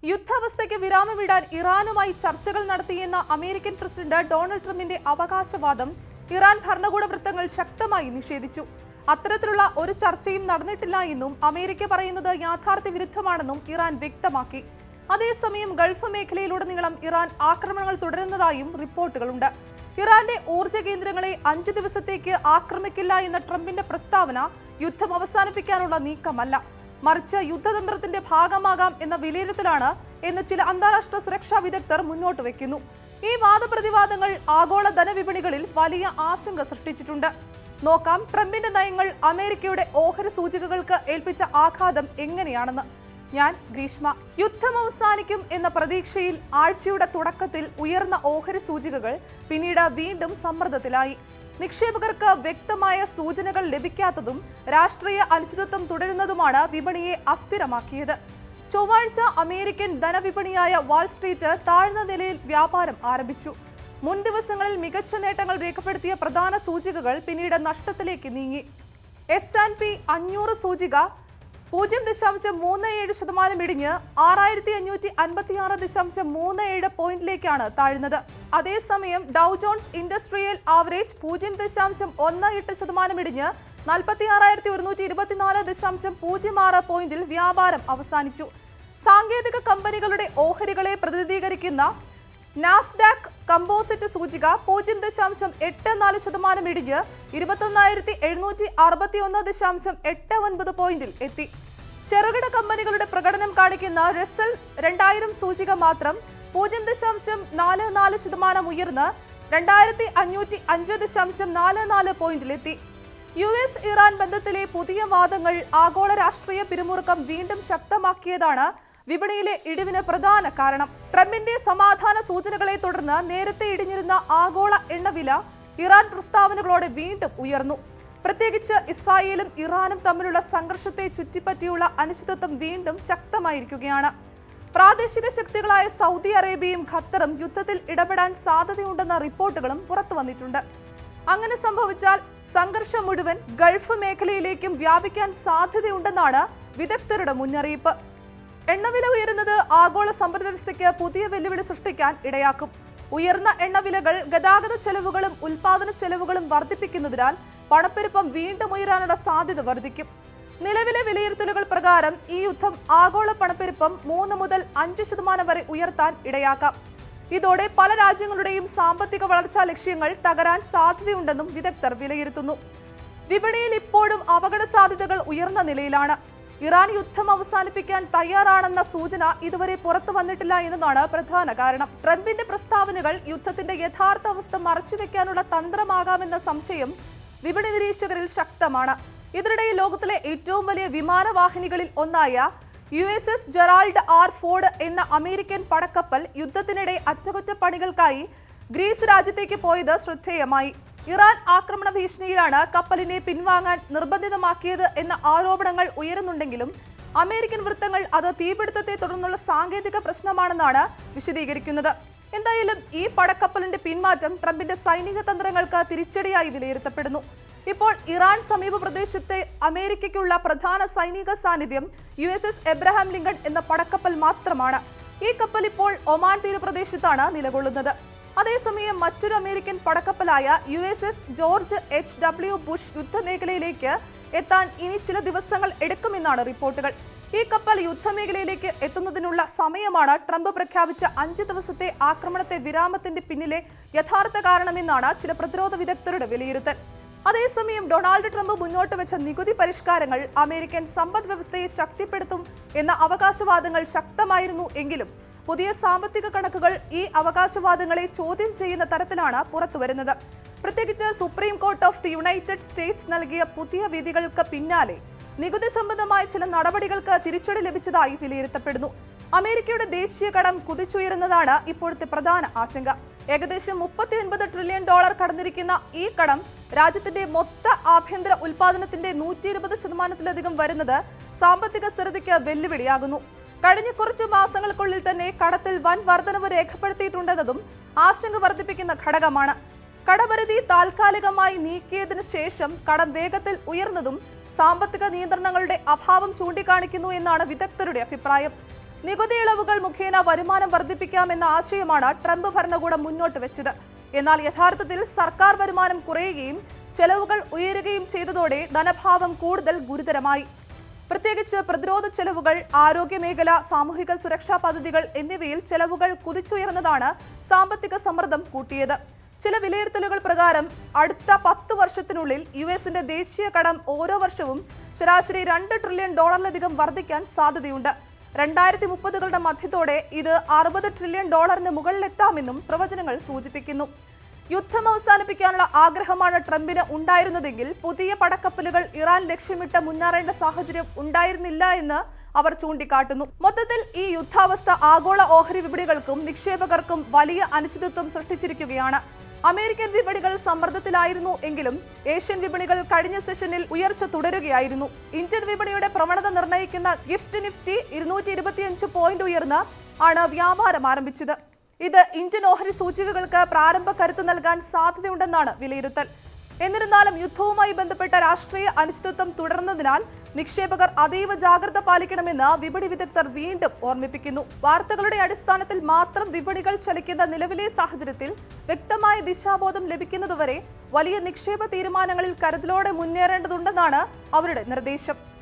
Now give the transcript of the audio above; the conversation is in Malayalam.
യുദ്ധാവസ്ഥയ്ക്ക് വിരാമമിടാൻ ഇറാനുമായി ചർച്ചകൾ നടത്തിയെന്ന അമേരിക്കൻ പ്രസിഡന്റ് ഡൊണാൾഡ് ട്രംപിന്റെ അവകാശവാദം ഇറാൻ ഭരണകൂട വൃത്തങ്ങൾ ശക്തമായി നിഷേധിച്ചു. അത്തരത്തിലുള്ള ഒരു ചർച്ചയും നടന്നിട്ടില്ല എന്നും അമേരിക്ക പറയുന്നത് യാഥാർത്ഥ്യ വിരുദ്ധമാണെന്നും ഇറാൻ വ്യക്തമാക്കി. അതേസമയം ഗൾഫ് മേഖലയിലുടനീളം ഇറാൻ ആക്രമണങ്ങൾ തുടരുന്നതായും റിപ്പോർട്ടുകളുണ്ട്. ഇറാന്റെ ഊർജ്ജ കേന്ദ്രങ്ങളെ 5 ദിവസത്തേക്ക് ആക്രമിക്കില്ല എന്ന ട്രംപിന്റെ പ്രസ്താവന യുദ്ധം അവസാനിപ്പിക്കാനുള്ള നീക്കമല്ല, മറിച്ച് യുദ്ധതന്ത്രത്തിന്റെ ഭാഗമാകാം എന്ന വിലയിരുത്തലാണ് എന്ന് ചില അന്താരാഷ്ട്ര സുരക്ഷാ വിദഗ്ധർ മുന്നോട്ട് വയ്ക്കുന്നു. ഈ വാദപ്രതിവാദങ്ങൾ ആഗോള ധനവിപണികളിൽ വലിയ ആശങ്ക സൃഷ്ടിച്ചിട്ടുണ്ട്. നോക്കാം ട്രംപിന്റെ നയങ്ങൾ അമേരിക്കയുടെ ഓഹരി സൂചികകൾക്ക് ഏൽപ്പിച്ച ആഘാതം എങ്ങനെയാണെന്ന്. ഞാൻ ഗ്രീഷ്മ. യുദ്ധം അവസാനിക്കും എന്ന പ്രതീക്ഷയിൽ ആഴ്ചയുടെ തുടക്കത്തിൽ ഉയർന്ന ഓഹരി സൂചികകൾ പിന്നീട് വീണ്ടും സമ്മർദ്ദത്തിലായി. നിക്ഷേപകർക്ക് വ്യക്തമായ സൂചനകൾ ലഭിക്കാത്തതും രാഷ്ട്രീയ അനിശ്ചിതത്വം തുടരുന്നതുമാണ് വിപണിയെ അസ്ഥിരമാക്കിയത്. ചൊവ്വാഴ്ച അമേരിക്കൻ ധനവിപണിയായ വാൾസ്ട്രീറ്റ് താഴ്ന്ന നിലയിൽ വ്യാപാരം ആരംഭിച്ചു. മുൻ ദിവസങ്ങളിൽ മികച്ച നേട്ടങ്ങൾ രേഖപ്പെടുത്തിയ പ്രധാന സൂചികകൾ പിന്നീട് നഷ്ടത്തിലേക്ക് നീങ്ങി. S&P 500 സൂചിക 0.37% ഇടിഞ്ഞ് 6556.37 പോയിന്റിലേക്കാണ് താഴ്ന്നത്. അതേസമയം ഡൗ ജോൺസ് ഇൻഡസ്ട്രിയൽ ആവറേജ് 0.18% ഇടിഞ്ഞ് 46,124.06 പോയിന്റിൽ വ്യാപാരം അവസാനിച്ചു. സാങ്കേതിക കമ്പനികളുടെ ഓഹരികളെ പ്രതിനിധീകരിക്കുന്ന നാസ്ഡാക്ക് കമ്പോസിറ്റ് സൂചിക 0.84% ഇടിഞ്ഞ് 21,761.89 പോയിന്റിൽ എത്തി. ചെറുകിട കമ്പനികളുടെ പ്രകടനം കാണിക്കുന്ന റസൽ 2000 സൂചിക മാത്രം 0.44% ഉയർന്ന് 2505.44 പോയിന്റിലെത്തി. US ഇറാൻ ബന്ധത്തിലെ പുതിയ വാദങ്ങൾ ആഗോള രാഷ്ട്രീയ പിരിമുറുക്കം വീണ്ടും ശക്തമാക്കിയതാണ് വിപണിയിലെ ഇടിവിന് പ്രധാന കാരണം. ട്രംപിന്റെ സമാധാന സൂചനകളെ തുടർന്ന് നേരത്തെ ഇടിഞ്ഞിരുന്ന ആഗോള എണ്ണവില ഇറാൻ പ്രസ്താവനകളോടെ വീണ്ടും ഉയർന്നു. പ്രത്യേകിച്ച് ഇസ്രായേലും ഇറാനും തമ്മിലുള്ള സംഘർഷത്തെ ചുറ്റിപ്പറ്റിയുള്ള അനിശ്ചിതത്വം വീണ്ടും ശക്തമായിരിക്കുകയാണ്. പ്രാദേശിക ശക്തികളായ സൗദി അറേബ്യയും ഖത്തറും യുദ്ധത്തിൽ ഇടപെടാൻ സാധ്യതയുണ്ടെന്ന റിപ്പോർട്ടുകളും പുറത്തു വന്നിട്ടുണ്ട്. അങ്ങനെ സംഭവിച്ചാൽ സംഘർഷം മുഴുവൻ ഗൾഫ് മേഖലയിലേക്കും വ്യാപിക്കാൻ സാധ്യതയുണ്ടെന്നാണ് വിദഗ്ധരുടെ മുന്നറിയിപ്പ്. എണ്ണവില ഉയരുന്നത് ആഗോള സമ്പദ് വ്യവസ്ഥയ്ക്ക് പുതിയ വെല്ലുവിളി സൃഷ്ടിക്കാൻ ഇടയാക്കും. ഉയർന്ന എണ്ണവിലകൾ ഗതാഗത ചെലവുകളും ഉൽപാദന ചെലവുകളും വർദ്ധിപ്പിക്കുന്നതിനാൽ പണപ്പെരുപ്പം വീണ്ടും ഉയരാനുള്ള സാധ്യത വർദ്ധിക്കും. നിലവിലെ വിലയിരുത്തലുകൾ പ്രകാരം ഈ യുദ്ധം ആഗോള പണപ്പെരുപ്പം 3 മുതൽ 5% വരെ ഉയർത്താൻ ഇടയാക്കാം. ഇതോടെ പല രാജ്യങ്ങളുടെയും സാമ്പത്തിക വളർച്ചാ ലക്ഷ്യങ്ങൾ തകരാൻ സാധ്യതയുണ്ടെന്നും വിദഗ്ധർ വിലയിരുത്തുന്നു. വിപണിയിൽ ഇപ്പോഴും അപകട സാധ്യതകൾ ഉയർന്ന നിലയിലാണ്. ഇറാൻ യുദ്ധം അവസാനിപ്പിക്കാൻ തയ്യാറാണെന്ന സൂചന ഇതുവരെ പുറത്തു വന്നിട്ടില്ല എന്നതാണ് പ്രധാന കാരണം. ട്രംപിന്റെ പ്രസ്താവനകൾ യുദ്ധത്തിന്റെ യഥാർത്ഥ അവസ്ഥ മറച്ചുവെക്കാനുള്ള തന്ത്രമാകാമെന്ന സംശയം വിപണി നിരീക്ഷകരിൽ ശക്തമാണ്. ഇതിനിടെ ലോകത്തിലെ ഏറ്റവും വലിയ വിമാനവാഹിനികളിൽ ഒന്നായ USS ജെറാൾഡ് R. ഫോർഡ് എന്ന അമേരിക്കൻ പടക്കപ്പൽ യുദ്ധത്തിനിടെ അറ്റകുറ്റപ്പണികൾക്കായി ഗ്രീസ് രാജ്യത്തേക്ക് പോയത് ശ്രദ്ധേയമായി. ഇറാൻ ആക്രമണ ഭീഷണിയിലാണ് കപ്പലിനെ പിൻവാങ്ങാൻ നിർബന്ധിതമാക്കിയത് എന്ന ആരോപണങ്ങൾ ഉയരുന്നുണ്ടെങ്കിലും അമേരിക്കൻ വൃത്തങ്ങൾ അത് തീപിടുത്തത്തെ തുടർന്നുള്ള സാങ്കേതിക പ്രശ്നമാണെന്നാണ് വിശദീകരിക്കുന്നത്. എന്തായാലും ഈ പടക്കപ്പലിന്റെ പിന്മാറ്റം ട്രംപിന്റെ സൈനിക തന്ത്രങ്ങൾക്ക് തിരിച്ചടിയായി വിലയിരുത്തപ്പെടുന്നു. ഇപ്പോൾ ഇറാൻ സമീപ പ്രദേശത്തെ അമേരിക്കയ്ക്കുള്ള പ്രധാന സൈനിക സാന്നിധ്യം USS എബ്രഹാം ലിങ്കൺ എന്ന പടക്കപ്പൽ മാത്രമാണ്. ഈ കപ്പൽ ഇപ്പോൾ ഒമാൻ തീരപ്രദേശത്താണ് നിലകൊള്ളുന്നത്. അതേസമയം മറ്റൊരു അമേരിക്കൻ പടക്കപ്പലായ USS ജോർജ് H.W. ബുഷ് യുദ്ധമേഖലയിലേക്ക് എത്താൻ ഇനി ചില ദിവസങ്ങൾ എടുക്കുമെന്നാണ് റിപ്പോർട്ടുകൾ. ഈ കപ്പൽ യുദ്ധമേഖലയിലേക്ക് എത്തുന്നതിനുള്ള സമയമാണ് ട്രംപ് പ്രഖ്യാപിച്ച 5 ദിവസത്തെ ആക്രമണത്തെ വിരാമത്തിന്റെ പിന്നിലെ യഥാർത്ഥ കാരണമെന്നാണ് ചില പ്രതിരോധ വിദഗ്ധരുടെ വിലയിരുത്തൽ. അതേസമയം ഡൊണാൾഡ് ട്രംപ് മുന്നോട്ട് വെച്ച നികുതി പരിഷ്കാരങ്ങൾ അമേരിക്കൻ സമ്പദ് വ്യവസ്ഥയെ ശക്തിപ്പെടുത്തും എന്ന അവകാശവാദങ്ങൾ ശക്തമായിരുന്നു എങ്കിലും പുതിയ സാമ്പത്തിക കണക്കുകൾ ഈ അവകാശവാദങ്ങളെ ചോദ്യം ചെയ്യുന്ന തരത്തിലാണ് പുറത്തുവരുന്നത്. പ്രത്യേകിച്ച് supreme court of the United States നൽകിയ പുതിയ വിധികൾക്ക് പിന്നാലെ നികുതി സംബന്ധമായ ചില നടപടികൾക്ക് തിരിച്ചടി ലഭിച്ചതായി വിലയിരുത്തപ്പെടുന്നു. അമേരിക്കയുടെ ദേശീയ കടം കുതിച്ചുയരുന്നതാണ് ഇപ്പോഴത്തെ പ്രധാന ആശങ്ക. ഏകദേശം $39 ട്രില്യൺ കടന്നിരിക്കുന്ന ഈ കടം രാജ്യത്തിന്റെ മൊത്ത ആഭ്യന്തര ഉൽപാദനത്തിന്റെ 120%-ലധികം വരുന്നത് സാമ്പത്തിക സ്ഥിരതയ്ക്ക് വെല്ലുവിളിയാകുന്നു. കഴിഞ്ഞ കുറച്ചു മാസങ്ങൾക്കുള്ളിൽ തന്നെ കടത്തിൽ വൻ വർധനവ് രേഖപ്പെടുത്തിയിട്ടുണ്ടെന്നതും ആശങ്ക വർദ്ധിപ്പിക്കുന്ന ഘടകമാണ്. കടപരിധി താൽക്കാലികമായി നീക്കിയതിനു ശേഷം കടം വേഗത്തിൽ ഉയർന്നതും സാമ്പത്തിക നിയന്ത്രണങ്ങളുടെ അഭാവം ചൂണ്ടിക്കാണിക്കുന്നു എന്നാണ് വിദഗ്ധരുടെ അഭിപ്രായം. നികുതി ഇളവുകൾ മുഖേന വരുമാനം വർദ്ധിപ്പിക്കാമെന്ന ആശയമാണ് ട്രംപ് ഭരണകൂടം മുന്നോട്ട് വെച്ചത്. എന്നാൽ യഥാർത്ഥത്തിൽ സർക്കാർ വരുമാനം കുറയുകയും ചെലവുകൾ ഉയരുകയും ചെയ്തതോടെ ധനഭാവം കൂടുതൽ ഗുരുതരമായി. പ്രത്യേകിച്ച് പ്രതിരോധ ചെലവുകൾ, ആരോഗ്യമേഖല, സാമൂഹിക സുരക്ഷാ പദ്ധതികൾ എന്നിവയിൽ ചെലവുകൾ കുതിച്ചുയർന്നതാണ് സാമ്പത്തിക സമ്മർദ്ദം കൂട്ടിയത്. ചില വിലയിരുത്തലുകൾ പ്രകാരം അടുത്ത 10 വർഷത്തിനുള്ളിൽ യുഎസിന്റെ ദേശീയ കടം ഓരോ വർഷവും ശരാശരി $2 ട്രില്യൺ വർദ്ധിക്കാൻ സാധ്യതയുണ്ട്. 2030കളുടെ മധ്യത്തോടെ ഇത് $60 ട്രില്യൺ മുകളിലെത്താമെന്നും പ്രവചനങ്ങൾ സൂചിപ്പിക്കുന്നു. യുദ്ധം അവസാനിപ്പിക്കാനുള്ള ആഗ്രഹമാണ് ട്രംപിന് ഉണ്ടായിരുന്നതെങ്കിൽ പുതിയ പടക്കപ്പലുകൾ ഇറാൻ ലക്ഷ്യമിട്ട് മുന്നേറേണ്ട സാഹചര്യം ഉണ്ടായിരുന്നില്ല എന്ന് അവർ ചൂണ്ടിക്കാട്ടുന്നു. മൊത്തത്തിൽ ഈ യുദ്ധാവസ്ഥ ആഗോള ഓഹരി വിപണികൾക്കും നിക്ഷേപകർക്കും വലിയ അനിശ്ചിതത്വം സൃഷ്ടിച്ചിരിക്കുകയാണ്. അമേരിക്കൻ വിപണികൾ സമ്മർദ്ദത്തിലായിരുന്നു എങ്കിലും ഏഷ്യൻ വിപണികൾ കഴിഞ്ഞ സെഷനിൽ ഉയർച്ച തുടരുകയായിരുന്നു. ഇന്ത്യൻ വിപണിയുടെ പ്രവണത നിർണ്ണയിക്കുന്ന ഗിഫ്റ്റ് നിഫ്റ്റി 225 പോയിന്റ് ഉയർന്ന് ആണ് വ്യാപാരം ആരംഭിച്ചത്. ഇത് ഇന്ത്യൻ ഓഹരി സൂചികകൾക്ക് പ്രാരംഭ കരുത്ത് നൽകാൻ സാധ്യതയുണ്ടെന്നാണ് വിലയിരുത്തൽ. എന്നിരുന്നാലും യുദ്ധവുമായി ബന്ധപ്പെട്ട രാഷ്ട്രീയ അനിശ്ചിതത്വം തുടർന്നതിനാൽ നിക്ഷേപകർ അതീവ ജാഗ്രത പാലിക്കണമെന്ന് വിപണി വിദഗ്ധർ വീണ്ടും ഓർമ്മിപ്പിക്കുന്നു. വാർത്തകളുടെ അടിസ്ഥാനത്തിൽ മാത്രം വിപണികൾ ചലിക്കുന്ന നിലവിലെ സാഹചര്യത്തിൽ വ്യക്തമായ ദിശാബോധം ലഭിക്കുന്നതുവരെ വലിയ നിക്ഷേപ തീരുമാനങ്ങളിൽ കരുതലോടെ മുന്നേറേണ്ടതുണ്ടെന്നാണ് അവരുടെ നിർദ്ദേശം.